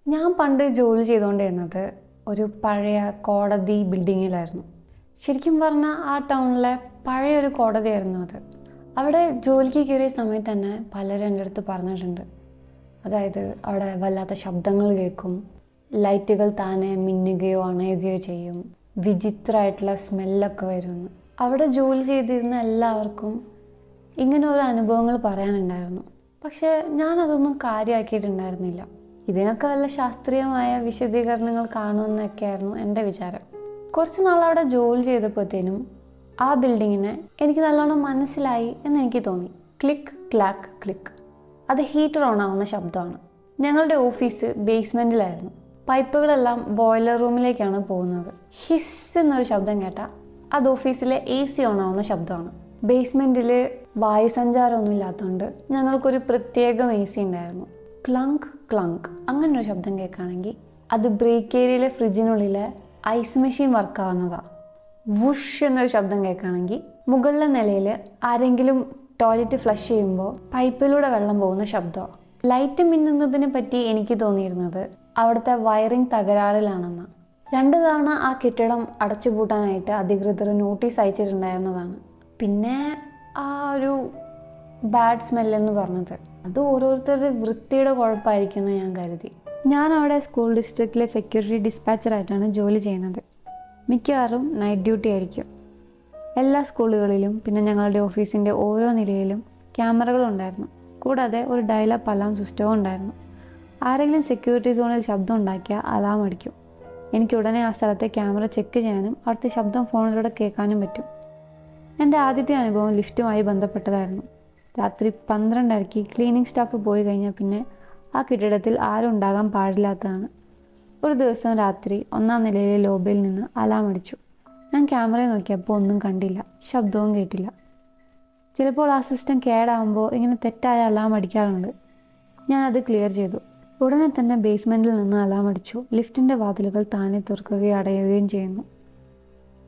ഞാൻ പണ്ട് ജോലി ചെയ്തുകൊണ്ടിരുന്നത് ഒരു പഴയ കോടതി ബിൽഡിങ്ങിലായിരുന്നു. ശരിക്കും പറഞ്ഞാൽ ആ ടൗണിലെ പഴയൊരു കോടതിയായിരുന്നു അത്. അവിടെ ജോലിക്ക് കയറിയ സമയത്ത് തന്നെ പലരും എൻ്റെ അടുത്ത് പറഞ്ഞിട്ടുണ്ട്. അതായത് അവിടെ വല്ലാത്ത ശബ്ദങ്ങൾ കേൾക്കും, ലൈറ്റുകൾ താനെ മിന്നുകയോ അണയുകയോ ചെയ്യും, വിചിത്രമായിട്ടുള്ള സ്മെല്ലൊക്കെ വരുമെന്ന്. അവിടെ ജോലി ചെയ്തിരുന്ന എല്ലാവർക്കും ഇങ്ങനെ ഓരോ അനുഭവങ്ങൾ പറയാനുണ്ടായിരുന്നു. പക്ഷേ ഞാനതൊന്നും കാര്യമാക്കിയിട്ടുണ്ടായിരുന്നില്ല. ഇതിനൊക്കെ വല്ല ശാസ്ത്രീയമായ വിശദീകരണങ്ങൾ കാണുമെന്നൊക്കെയായിരുന്നു എൻ്റെ വിചാരം. കുറച്ച് നാൾ അവിടെ ജോലി ചെയ്തപ്പോഴത്തേനും ആ ബിൽഡിങ്ങിനെ എനിക്ക് നല്ലോണം മനസ്സിലായി എന്നെനിക്ക് തോന്നി. ക്ലിക്ക് ക്ലാക്ക് ക്ലിക്ക്, അത് ഹീറ്റർ ഓൺ ആവുന്ന ശബ്ദമാണ്. ഞങ്ങളുടെ ഓഫീസ് ബേസ്മെൻറ്റിലായിരുന്നു. പൈപ്പുകളെല്ലാം ബോയിലർ റൂമിലേക്കാണ് പോകുന്നത്. ഹിസ് എന്നൊരു ശബ്ദം കേട്ടാൽ അത് ഓഫീസിലെ AC ഓൺ ആവുന്ന ശബ്ദമാണ്. ബേസ്മെൻറ്റിൽ വായുസഞ്ചാരമൊന്നും ഇല്ലാത്തതുകൊണ്ട് ഞങ്ങൾക്കൊരു പ്രത്യേകം AC ഉണ്ടായിരുന്നു. ക്ലങ്ക് ക്ലങ്ക് അങ്ങനൊരു ശബ്ദം കേൾക്കുകയാണെങ്കിൽ അത് ബ്രേക്ക് ഏരിയയിലെ ഫ്രിഡ്ജിനുള്ളിലെ ഐസ് മെഷീൻ വർക്കാവുന്നതാണ്. വുഷ് എന്നൊരു ശബ്ദം കേൾക്കുകയാണെങ്കിൽ മുകളിലെ നിലയിൽ ആരെങ്കിലും ടോയ്ലറ്റ് ഫ്ലഷ് ചെയ്യുമ്പോൾ പൈപ്പിലൂടെ വെള്ളം പോകുന്ന ശബ്ദമാണ്. ലൈറ്റ് മിന്നുന്നതിനെ പറ്റി എനിക്ക് തോന്നിയിരുന്നത് അവിടുത്തെ വയറിംഗ് തകരാറിലാണെന്ന്. 2 തവണ ആ കെട്ടിടം അടച്ചുപൂട്ടാനായിട്ട് അധികൃതർ നോട്ടീസ് അയച്ചിട്ടുണ്ടായിരുന്നതാണ്. പിന്നെ ആ ഒരു ബാഡ് സ്മെല്ലെന്ന് പറഞ്ഞത് അത് ഓരോരുത്തരുടെ വൃത്തിയുടെ കുഴപ്പമായിരിക്കുമെന്ന് ഞാൻ കരുതി. ഞാൻ അവിടെ സ്കൂൾ ഡിസ്ട്രിക്റ്റിലെ സെക്യൂരിറ്റി ഡിസ്പാച്ചറായിട്ടാണ് ജോലി ചെയ്യുന്നത്. മിക്കവാറും നൈറ്റ് ഡ്യൂട്ടി ആയിരിക്കും. എല്ലാ സ്കൂളുകളിലും പിന്നെ ഞങ്ങളുടെ ഓഫീസിൻ്റെ ഓരോ നിലയിലും ക്യാമറകളുണ്ടായിരുന്നു. കൂടാതെ ഒരു ഡയൽ-അപ്പ് അലാം സിസ്റ്റവും ഉണ്ടായിരുന്നു. ആരെങ്കിലും സെക്യൂരിറ്റി സോണിൽ ശബ്ദം ഉണ്ടാക്കിയാൽ അലാം അടിക്കും. എനിക്ക് ഉടനെ ആ സ്ഥലത്തെ ക്യാമറ ചെക്ക് ചെയ്യാനും അവിടുത്തെ ശബ്ദം ഫോണിലൂടെ കേൾക്കാനും പറ്റും. എൻ്റെ ആദ്യത്തെ അനുഭവം ലിഫ്റ്റുമായി ബന്ധപ്പെട്ടതായിരുന്നു. രാത്രി 12:30 ക്ലീനിങ് സ്റ്റാഫ് പോയി കഴിഞ്ഞാൽ പിന്നെ ആ കെട്ടിടത്തിൽ ആരും ഉണ്ടാകാൻ പാടില്ലാത്തതാണ്. ഒരു ദിവസം രാത്രി 1-ാം നിലയിലെ ലോബിയിൽ നിന്ന് അലാം അടിച്ചു. ഞാൻ ക്യാമറയിൽ നോക്കിയപ്പോൾ ഒന്നും കണ്ടില്ല, ശബ്ദവും കേട്ടില്ല. ചിലപ്പോൾ ആ സിസ്റ്റം കേടാകുമ്പോൾ ഇങ്ങനെ തെറ്റായ അലാം അടിക്കാറുണ്ട്. ഞാനത് ക്ലിയർ ചെയ്തു. ഉടനെ തന്നെ ബേസ്മെൻറ്റിൽ നിന്ന് അലാം അടിച്ചു. ലിഫ്റ്റിൻ്റെ വാതിലുകൾ താനെ തുറക്കുകയും അടയുകയും ചെയ്യുന്നു.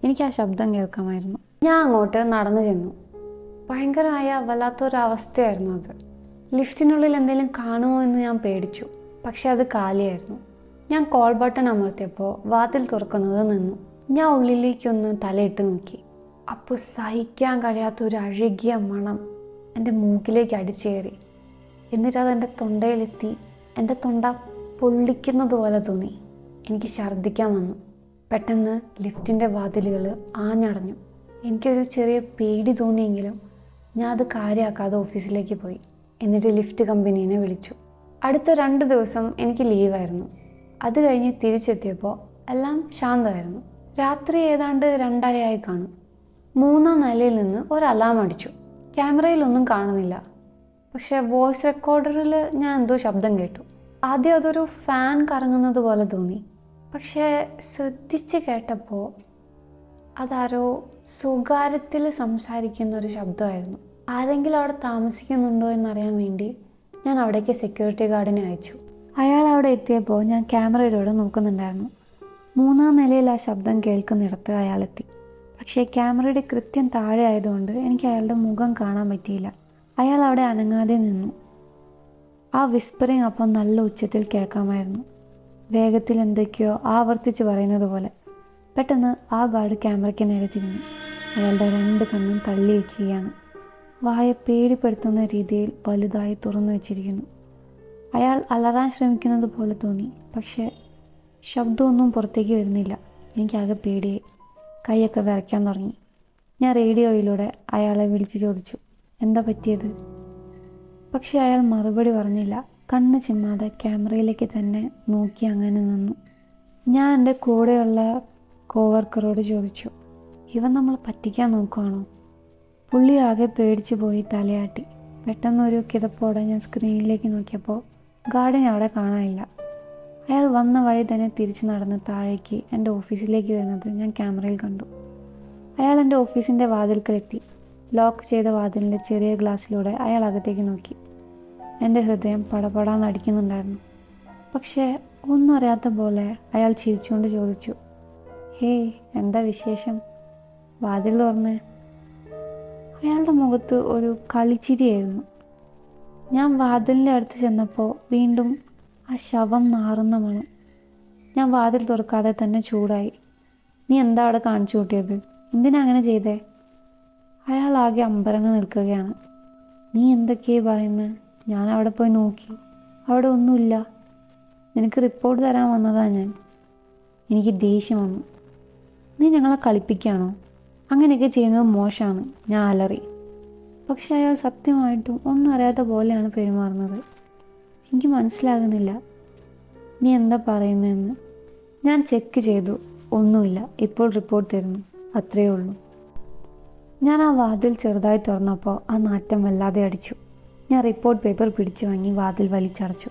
എനിക്ക് ആ ശബ്ദം കേൾക്കാമായിരുന്നു. ഞാൻ അങ്ങോട്ട് നടന്നു ചെന്നു. ഭയങ്കരമായ വല്ലാത്തൊരവസ്ഥയായിരുന്നു അത്. ലിഫ്റ്റിനുള്ളിൽ എന്തെങ്കിലും കാണുമോ എന്ന് ഞാൻ പേടിച്ചു. പക്ഷെ അത് കാലിയായിരുന്നു. ഞാൻ കോൾ ബട്ടൺ അമർത്തിയപ്പോൾ വാതിൽ തുറക്കുന്നത് നിന്നു. ഞാൻ ഉള്ളിലേക്കൊന്ന് തലയിട്ട് നോക്കി. അപ്പോൾ സഹിക്കാൻ കഴിയാത്തൊരു അഴുകിയ മണം എൻ്റെ മൂക്കിലേക്ക് അടിച്ചേറി. എന്നിട്ടത് എൻ്റെ തൊണ്ടയിലെത്തി. എൻ്റെ തൊണ്ട പൊള്ളിക്കുന്നത് പോലെ തോന്നി. എനിക്ക് ഛർദ്ദിക്കാൻ വന്നു. പെട്ടെന്ന് ലിഫ്റ്റിൻ്റെ വാതിലുകൾ ആഞ്ഞടഞ്ഞു. എനിക്കൊരു ചെറിയ പേടി തോന്നിയെങ്കിലും ഞാൻ അത് കാര്യമാക്കാതെ ഓഫീസിലേക്ക് പോയി. എന്നിട്ട് ലിഫ്റ്റ് കമ്പനീനെ വിളിച്ചു. അടുത്ത 2 ദിവസം എനിക്ക് ലീവായിരുന്നു. അത് കഴിഞ്ഞ് തിരിച്ചെത്തിയപ്പോൾ എല്ലാം ശാന്തമായിരുന്നു. രാത്രി ഏതാണ്ട് 2:30 കാണും. 3-ാം നിലയിൽ നിന്ന് ഒരു അലാം അടിച്ചു. ക്യാമറയിലൊന്നും കാണുന്നില്ല. പക്ഷേ വോയിസ് റെക്കോർഡറിൽ ഞാൻ എന്തോ ശബ്ദം കേട്ടു. ആദ്യം അതൊരു ഫാൻ കറങ്ങുന്നത് പോലെ തോന്നി. പക്ഷേ ശ്രദ്ധിച്ച് കേട്ടപ്പോൾ അതാരോ സ്വകാര്യത്തിൽ സംസാരിക്കുന്ന ഒരു ശബ്ദമായിരുന്നു. ആരെങ്കിലും അവിടെ താമസിക്കുന്നുണ്ടോ എന്നറിയാൻ വേണ്ടി ഞാൻ അവിടേക്ക് സെക്യൂരിറ്റി ഗാർഡിനെ അയച്ചു. അയാൾ അവിടെ എത്തിയപ്പോൾ ഞാൻ ക്യാമറയിലൂടെ നോക്കുന്നുണ്ടായിരുന്നു. 3-ാം നിലയിൽ ആ ശബ്ദം കേൾക്കുന്നിടത്ത് അയാളെത്തി. പക്ഷേ ക്യാമറയുടെ കൃത്യം താഴെ ആയതുകൊണ്ട് എനിക്ക് അയാളുടെ മുഖം കാണാൻ പറ്റിയില്ല. അയാൾ അവിടെ അനങ്ങാതെ നിന്നു. ആ വിസ്പറിങ് അപ്പം നല്ല ഉച്ചത്തിൽ കേൾക്കാമായിരുന്നു. വേഗത്തിൽ എന്തൊക്കെയോ ആവർത്തിച്ച് പറയുന്നത് പോലെ. പെട്ടെന്ന് ആ ഗാർഡ് ക്യാമറയ്ക്ക് നേരെ തിരിഞ്ഞു. അയാളുടെ 2 കണ്ണും തള്ളിയിരിക്കുകയാണ്. വായ പേടിപ്പെടുത്തുന്ന രീതിയിൽ വലുതായി തുറന്നു വെച്ചിരിക്കുന്നു. അയാൾ അലറാൻ ശ്രമിക്കുന്നത് പോലെ തോന്നി. പക്ഷേ ശബ്ദമൊന്നും പുറത്തേക്ക് വരുന്നില്ല. എനിക്കാകെ പേടിയായി. കൈയൊക്കെ വിറയ്ക്കാൻ തുടങ്ങി. ഞാൻ റേഡിയോയിലൂടെ അയാളെ വിളിച്ചു ചോദിച്ചു, എന്താ പറ്റിയത്? പക്ഷെ അയാൾ മറുപടി പറഞ്ഞില്ല. കണ്ണ് ചിമ്മാതെ ക്യാമറയിലേക്ക് തന്നെ നോക്കി അങ്ങനെ നിന്നു. ഞാൻ എൻ്റെ കൂടെയുള്ള കോവർക്കറോട് ചോദിച്ചു, ഇവൻ നമ്മൾ പറ്റിക്കാൻ നോക്കുകയാണോ? പുള്ളി ആകെ പേടിച്ചു പോയി തലയാട്ടി. പെട്ടെന്നൊരു കിതപ്പോടെ ഞാൻ സ്ക്രീനിലേക്ക് നോക്കിയപ്പോൾ ഗാർഡിനെ അവിടെ കാണാനില്ല. അയാൾ വന്ന വഴി തന്നെ തിരിച്ചു നടന്ന് താഴേക്ക് എൻ്റെ ഓഫീസിലേക്ക് വരുന്നത് ഞാൻ ക്യാമറയിൽ കണ്ടു. അയാൾ എൻ്റെ ഓഫീസിൻ്റെ വാതിൽക്കലെത്തി. ലോക്ക് ചെയ്ത വാതിലിൻ്റെ ചെറിയ ഗ്ലാസ്സിലൂടെ അയാൾ അകത്തേക്ക് നോക്കി. എൻ്റെ ഹൃദയം പടപടാന്ന് അടിക്കുന്നുണ്ടായിരുന്നു. പക്ഷേ ഒന്നും അറിയാത്ത പോലെ അയാൾ ചിരിച്ചുകൊണ്ട് ചോദിച്ചു, ഹേയ്, എന്താ വിശേഷം? വാതിൽ തുറന്ന്. അയാളുടെ മുഖത്ത് ഒരു കളിച്ചിരിയായിരുന്നു. ഞാൻ വാതിലിൻ്റെ അടുത്ത് ചെന്നപ്പോൾ വീണ്ടും ആ ശവം നാറുന്ന മണം. ഞാൻ വാതിൽ തുറക്കാതെ തന്നെ ചൂടായി. നീ എന്താ അവിടെ കാണിച്ചു കൂട്ടിയത്? എന്തിനാ അങ്ങനെ ചെയ്തേ? അയാൾ ആകെ അമ്പരന്ന് നിൽക്കുകയാണ്. നീ എന്തൊക്കെയായി പറയുന്നത്? ഞാൻ അവിടെ പോയി നോക്കി, അവിടെ ഒന്നുമില്ല. നിനക്ക് റിപ്പോർട്ട് തരാൻ വന്നതാ ഞാൻ. എനിക്ക് ദേഷ്യം വന്നു. നീ ഞങ്ങളെ കളിപ്പിക്കുകയാണോ? അങ്ങനെയൊക്കെ ചെയ്യുന്നത് മോശമാണ്, ഞാൻ അലറി. പക്ഷെ അയാൾ സത്യമായിട്ടും ഒന്നും അറിയാത്ത പോലെയാണ് പെരുമാറുന്നത്. എനിക്ക് മനസ്സിലാകുന്നില്ല നീ എന്താ പറയുന്നതെന്ന്. ഞാൻ ചെക്ക് ചെയ്തു, ഒന്നുമില്ല. ഇപ്പോൾ റിപ്പോർട്ട് തരുന്നു, അത്രയേ ഉള്ളൂ. ഞാൻ ആ വാതിൽ ചെറുതായി തുറന്നപ്പോൾ ആ നാറ്റം വല്ലാതെ അടിച്ചു. ഞാൻ റിപ്പോർട്ട് പേപ്പർ പിടിച്ചു വാങ്ങി വാതിൽ വലിച്ചടച്ചു.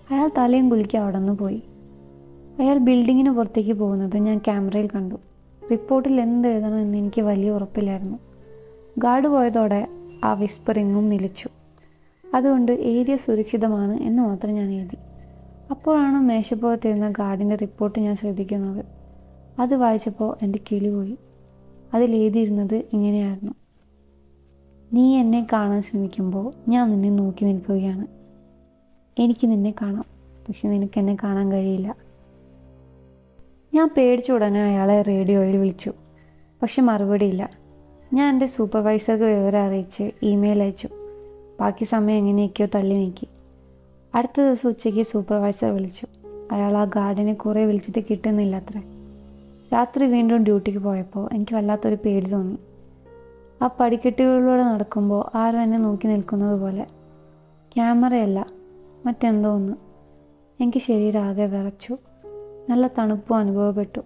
അയാൾ തലയും കുലുക്കി അവിടെ നിന്ന് പോയി. അയാൾ ബിൽഡിങ്ങിന് പുറത്തേക്ക് പോകുന്നത് ഞാൻ ക്യാമറയിൽ കണ്ടു. റിപ്പോർട്ടിൽ എന്തെഴുതണമെന്ന് എനിക്ക് വലിയ ഉറപ്പില്ലായിരുന്നു. ഗാർഡ് പോയതോടെ ആ വിസ്പറിങ്ങും നിലച്ചു. അതുകൊണ്ട് ഏരിയ സുരക്ഷിതമാണ് എന്ന് മാത്രം ഞാൻ എഴുതി. അപ്പോഴാണ് മേശപ്പുറത്തിരുന്ന ഗാർഡിൻ്റെ റിപ്പോർട്ട് ഞാൻ ശ്രദ്ധിക്കുന്നത്. അത് വായിച്ചപ്പോൾ എൻ്റെ കിളി പോയി. അതിലെഴുതിയിരുന്നത് ഇങ്ങനെയായിരുന്നു: നീ എന്നെ കാണാൻ ശ്രമിക്കുമ്പോൾ ഞാൻ നിന്നെ നോക്കി നിൽക്കുകയാണ്. എനിക്ക് നിന്നെ കാണാം, പക്ഷെ നിനക്ക് എന്നെ കാണാൻ കഴിയില്ല. ഞാൻ പേടിച്ച ഉടനെ അയാളെ റേഡിയോയിൽ വിളിച്ചു. പക്ഷെ മറുപടിയില്ല. ഞാൻ എൻ്റെ സൂപ്പർവൈസർക്ക് വിവരം അറിയിച്ച് ഇമെയിൽ അയച്ചു. ബാക്കി സമയം എങ്ങനെയൊക്കെയോ തള്ളി നീക്കി. അടുത്ത ദിവസം ഉച്ചയ്ക്ക് സൂപ്പർവൈസർ വിളിച്ചു. അയാൾ ആ ഗാർഡിനെ കുറേ വിളിച്ചിട്ട് കിട്ടുന്നില്ല അത്രേ. രാത്രി വീണ്ടും ഡ്യൂട്ടിക്ക് പോയപ്പോൾ എനിക്ക് വല്ലാത്തൊരു പേടി തോന്നി. ആ പടിക്കെട്ടുകളിലൂടെ നടക്കുമ്പോൾ ആരും എന്നെ നോക്കി നിൽക്കുന്നത് പോലെ. ക്യാമറയല്ല, മറ്റെന്തോ ഒന്ന്. എനിക്ക് ശരീരം ആകെ വിറച്ചു. നല്ല തണുപ്പും അനുഭവപ്പെട്ടു.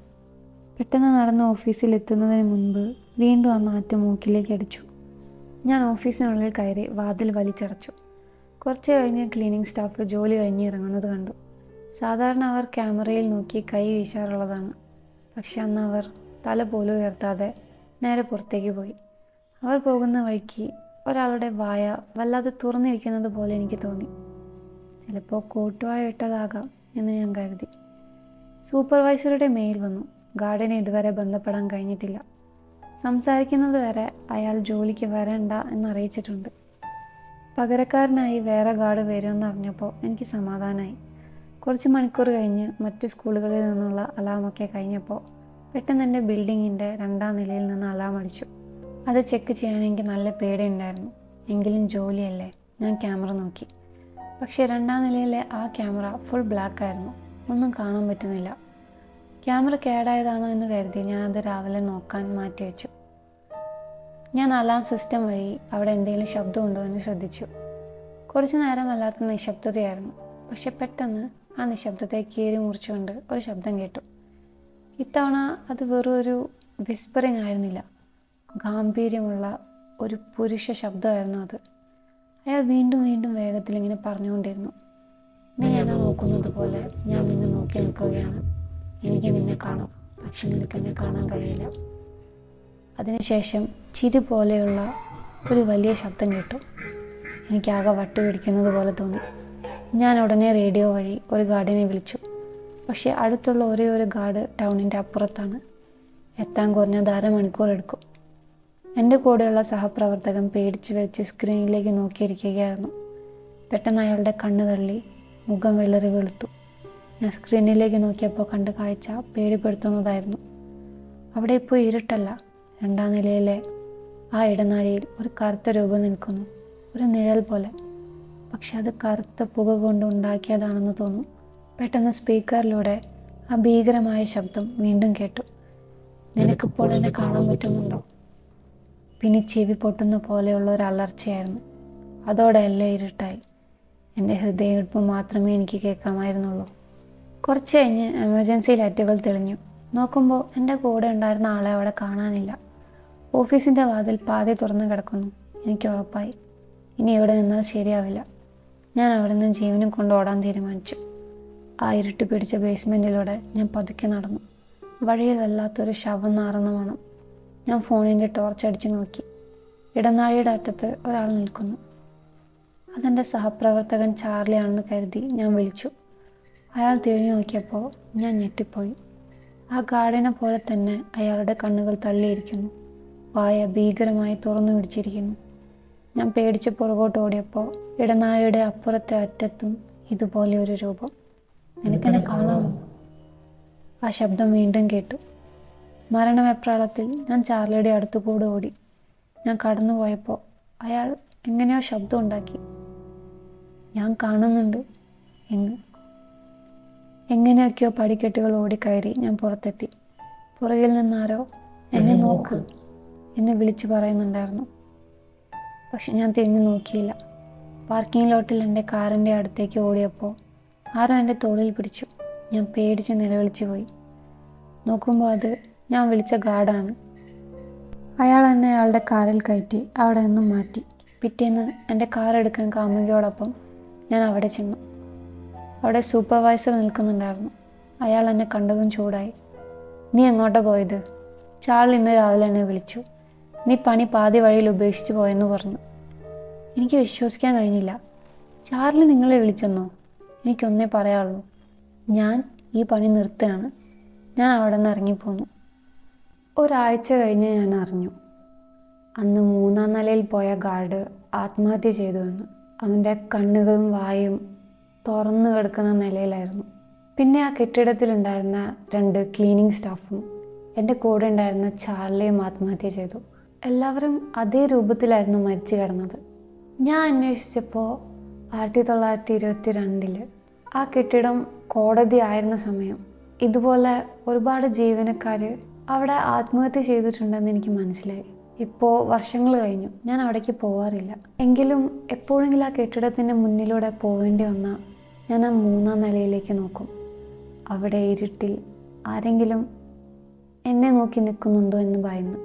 പെട്ടെന്ന് നടന്ന് ഓഫീസിൽ എത്തുന്നതിന് മുൻപ് വീണ്ടും ആ നാറ്റം മൂക്കിലേക്ക് അടിച്ചു. ഞാൻ ഓഫീസിനുള്ളിൽ കയറി വാതിൽ വലിച്ചടച്ചു. കുറച്ച് കഴിഞ്ഞ് ക്ലീനിങ് സ്റ്റാഫ് ജോലി കഴിഞ്ഞ് ഇറങ്ങുന്നത് കണ്ടു. സാധാരണ അവർ ക്യാമറയിൽ നോക്കി കൈ വീശാറുള്ളതാണ്. പക്ഷെ അന്ന് അവർ തല പോലും ഉയർത്താതെ നേരെ പുറത്തേക്ക് പോയി. അവർ പോകുന്ന വഴിക്ക് ഒരാളുടെ വായ വല്ലാതെ തുറന്നിരിക്കുന്നത് പോലെ എനിക്ക് തോന്നി. ചിലപ്പോൾ കോട്ടുവായ ഇട്ടതാകാം എന്ന് ഞാൻ കരുതി. സൂപ്പർവൈസറുടെ മെയിൽ വന്നു. ഗാർഡിനെ ഇതുവരെ ബന്ധപ്പെടാൻ കഴിഞ്ഞിട്ടില്ല. സംസാരിക്കുന്നത് വരെ അയാൾ ജോലിക്ക് വരണ്ട എന്നറിയിച്ചിട്ടുണ്ട്. പകരക്കാരനായി വേറെ ഗാർഡ് വരുമെന്ന് അറിഞ്ഞപ്പോൾ എനിക്ക് സമാധാനമായി. കുറച്ച് മണിക്കൂർ കഴിഞ്ഞ് മറ്റ് സ്കൂളുകളിൽ നിന്നുള്ള അലാമൊക്കെ കഴിഞ്ഞപ്പോൾ പെട്ടെന്ന് എൻ്റെ ബിൽഡിങ്ങിൻ്റെ 2ാം നിലയിൽ നിന്ന് അലാം അടിച്ചു. അത് ചെക്ക് ചെയ്യാൻ എനിക്ക് നല്ല പേടിയുണ്ടായിരുന്നു. എങ്കിലും ജോലിയല്ലേ. ഞാൻ ക്യാമറ നോക്കി. പക്ഷേ 2ാം നിലയിലെ ആ ക്യാമറ ഫുൾ ബ്ലാക്ക് ആയിരുന്നു. ഒന്നും കാണാൻ പറ്റുന്നില്ല. ക്യാമറ കേടായതാണോ എന്ന് കരുതി ഞാനത് രാവിലെ നോക്കാൻ മാറ്റിവെച്ചു. ഞാൻ അലാം സിസ്റ്റം വഴി അവിടെ എന്തെങ്കിലും ശബ്ദമുണ്ടോ എന്ന് ശ്രദ്ധിച്ചു. കുറച്ച് നേരം വല്ലാത്ത നിശബ്ദതയായിരുന്നു. പക്ഷെ പെട്ടെന്ന് ആ നിശബ്ദത്തെ കീറി മുറിച്ചുകൊണ്ട് ഒരു ശബ്ദം കേട്ടു. ഇത്തവണ അത് വെറും ഒരു വിസ്പറിങ് ആയിരുന്നില്ല. ഗാംഭീര്യമുള്ള ഒരു പുരുഷ ശബ്ദമായിരുന്നു അത്. അയാൾ വീണ്ടും വീണ്ടും വേഗത്തിൽ ഇങ്ങനെ പറഞ്ഞുകൊണ്ടിരുന്നു: നീ എന്നെ നോക്കുന്നത് പോലെ ഞാൻ നിന്നെ നോക്കി നിൽക്കുകയാണ്. എനിക്ക് നിന്നെ കാണാം, പക്ഷെ നിനക്ക് എന്നെ കാണാൻ കഴിയില്ല. അതിനുശേഷം ചിരി പോലെയുള്ള ഒരു വലിയ ശബ്ദം കേട്ടു. എനിക്കാകെ വട്ടുപിടിക്കുന്നത് പോലെ തോന്നി. ഞാൻ ഉടനെ റേഡിയോ വഴി ഒരു ഗാർഡിനെ വിളിച്ചു. പക്ഷേ അടുത്തുള്ള ഒരേ ഒരു ഗാർഡ് ടൗണിൻ്റെ അപ്പുറത്താണ്. എത്താൻ കുറഞ്ഞത് 1/2 മണിക്കൂർ എടുക്കും. എൻ്റെ കൂടെയുള്ള സഹപ്രവർത്തകൻ പേടിച്ച് വെച്ച് സ്ക്രീനിലേക്ക് നോക്കിയിരിക്കുകയായിരുന്നു. പെട്ടെന്ന് അയാളുടെ കണ്ണ് തള്ളി, മുഖം വെള്ളറി വെളുത്തു. ഞാൻ സ്ക്രീനിലേക്ക് നോക്കിയപ്പോൾ കണ്ട കാഴ്ച പേടിപ്പെടുത്തുന്നതായിരുന്നു. അവിടെ ഇപ്പോൾ ഇരുട്ടല്ല. 2ാം നിലയിലെ ആ ഇടനാഴിയിൽ ഒരു കറുത്ത രൂപം നിൽക്കുന്നു, ഒരു നിഴൽ പോലെ. പക്ഷെ അത് കറുത്ത പുക കൊണ്ട് ഉണ്ടാക്കിയതാണെന്ന് തോന്നും. പെട്ടെന്ന് സ്പീക്കറിലൂടെ ആ ഭീകരമായ ശബ്ദം വീണ്ടും കേട്ടു: നിനക്കിപ്പോൾ എന്നെ കാണാൻ പറ്റുന്നുണ്ടോ? പിന്നെ ചെവി പൊട്ടുന്ന പോലെയുള്ള ഒരു അലർച്ചയായിരുന്നു. അതോടെ എല്ലാം ഇരുട്ടായി. എൻ്റെ ഹൃദയമിടിപ്പ് മാത്രമേ എനിക്ക് കേൾക്കാമായിരുന്നുള്ളൂ. കുറച്ച് കഴിഞ്ഞ് എമർജൻസി ലൈറ്റുകൾ തെളിഞ്ഞു. നോക്കുമ്പോൾ എൻ്റെ കൂടെ ഉണ്ടായിരുന്ന ആളെ അവിടെ കാണാനില്ല. ഓഫീസിൻ്റെ വാതിൽ പാതി തുറന്നു കിടക്കുന്നു. എനിക്ക് ഉറപ്പായി ഇനി എവിടെ നിന്നാൽ ശരിയാവില്ല. ഞാൻ അവിടെ നിന്ന് ജീവനും കൊണ്ട് ഓടാൻ തീരുമാനിച്ചു. ആ ഇരുട്ട് പിടിച്ച ബേസ്മെൻറ്റിലൂടെ ഞാൻ പതുക്കെ നടന്നു. വഴിയിൽ വല്ലാത്തൊരു ശവം നാറുന്ന മണം. ഞാൻ ഫോണിൻ്റെ ടോർച്ച് അടിച്ചു നോക്കി. ഇടനാഴിയുടെ അറ്റത്ത് ഒരാൾ നിൽക്കുന്നു. അതെൻ്റെ സഹപ്രവർത്തകൻ ചാർലി ആണെന്ന് കരുതി ഞാൻ വിളിച്ചു. അയാൾ തിരിഞ്ഞു നോക്കിയപ്പോൾ ഞാൻ ഞെട്ടിപ്പോയി. ആ ഗാർഡിനെ പോലെ തന്നെ അയാളുടെ കണ്ണുകൾ തള്ളിയിരിക്കുന്നു. വായ ഭീകരമായി തുറന്നു പിടിച്ചിരിക്കുന്നു. ഞാൻ പേടിച്ച് പുറകോട്ട് ഓടിയപ്പോൾ ഇടനാഴിയുടെ അപ്പുറത്തെ അറ്റത്തും ഇതുപോലെ ഒരു രൂപം. നിനക്കെന്നെ കാണാമോ? ആ ശബ്ദം വീണ്ടും കേട്ടു. മരണവെപ്രാളത്തിൽ ഞാൻ ചാർലിയുടെ അടുത്തു കൂടെ ഓടി. ഞാൻ കടന്നുപോയപ്പോൾ അയാൾ എങ്ങനെയോ ശബ്ദം ഉണ്ടാക്കി. ഞാൻ കാണുന്നുണ്ട് എന്ന്. എങ്ങനെയൊക്കെയോ പടിക്കെട്ടുകൾ ഓടിക്കയറി ഞാൻ പുറത്തെത്തി. പുറകിൽ നിന്നാരോ എന്നെ നോക്ക് എന്ന് വിളിച്ചു പറയുന്നുണ്ടായിരുന്നു. പക്ഷെ ഞാൻ തിരിഞ്ഞു നോക്കിയില്ല. പാർക്കിംഗ് ലോട്ടിൽ എൻ്റെ കാറിൻ്റെ അടുത്തേക്ക് ഓടിയപ്പോൾ ആരോ എൻ്റെ തോളിൽ പിടിച്ചു. ഞാൻ പേടിച്ച് നിലവിളിച്ചു പോയി. നോക്കുമ്പോൾ അത് ഞാൻ വിളിച്ച ഗാർഡാണ്. അയാൾ എന്നെ അയാളുടെ കാറിൽ കയറ്റി അവിടെ നിന്നും മാറ്റി. പിറ്റേന്ന് എൻ്റെ കാർ എടുക്കാൻ കാമുകിയോടൊപ്പം ഞാൻ അവിടെ ചെന്നു. അവിടെ സൂപ്പർവൈസർ നിൽക്കുന്നുണ്ടായിരുന്നു. അയാൾ എന്നെ കണ്ടതും ചൂടായി. നീ എങ്ങോട്ടാ പോയത്? ചാർലി ഇന്ന് രാവിലെ എന്നെ വിളിച്ചു. നീ പണി പാതി വഴിയിൽ ഉപേക്ഷിച്ച് പോയെന്ന് പറഞ്ഞു. എനിക്ക് വിശ്വസിക്കാൻ കഴിഞ്ഞില്ല. ചാർലി നിങ്ങളെ വിളിച്ചെന്നോ? എനിക്കൊന്നേ പറയാനുള്ളൂ. ഞാൻ ഈ പണി നിർത്തുകയാണ്. ഞാൻ അവിടെ നിന്ന് ഇറങ്ങിപ്പോന്നു. ഒരാഴ്ച കഴിഞ്ഞ് ഞാൻ അറിഞ്ഞു, അന്ന് 3-ാം നിലയിൽ പോയ ഗാർഡ് ആത്മഹത്യ ചെയ്തുവെന്ന്. അവൻ്റെ കണ്ണുകളും വായും തുറന്നു കിടക്കുന്ന നിലയിലായിരുന്നു. പിന്നെ ആ കെട്ടിടത്തിലുണ്ടായിരുന്ന 2 ക്ലീനിങ് സ്റ്റാഫും എൻ്റെ കൂടെ ഉണ്ടായിരുന്ന ചാർലിയും ആത്മഹത്യ ചെയ്തു. എല്ലാവരും അതേ രൂപത്തിലായിരുന്നു മരിച്ചു കിടന്നത്. ഞാൻ അന്വേഷിച്ചപ്പോൾ 1922 ആ കെട്ടിടം കോടതി ആയിരുന്ന സമയം ഇതുപോലെ ഒരുപാട് ജീവനക്കാർ അവിടെ ആത്മഹത്യ ചെയ്തിട്ടുണ്ടെന്ന് എനിക്ക് മനസ്സിലായി. ഇപ്പോൾ വർഷങ്ങൾ കഴിഞ്ഞു, ഞാൻ അവിടേക്ക് പോവാറില്ല. എങ്കിലും എപ്പോഴെങ്കിലും ആ കെട്ടിടത്തിൻ്റെ മുന്നിലൂടെ പോവേണ്ടി വന്നാൽ ഞാൻ ആ 3-ാം നിലയിലേക്ക് നോക്കും. അവിടെ ഇരുട്ടിൽ ആരെങ്കിലും എന്നെ നോക്കി നിൽക്കുന്നുണ്ടോ എന്ന് ഭയന്ന്.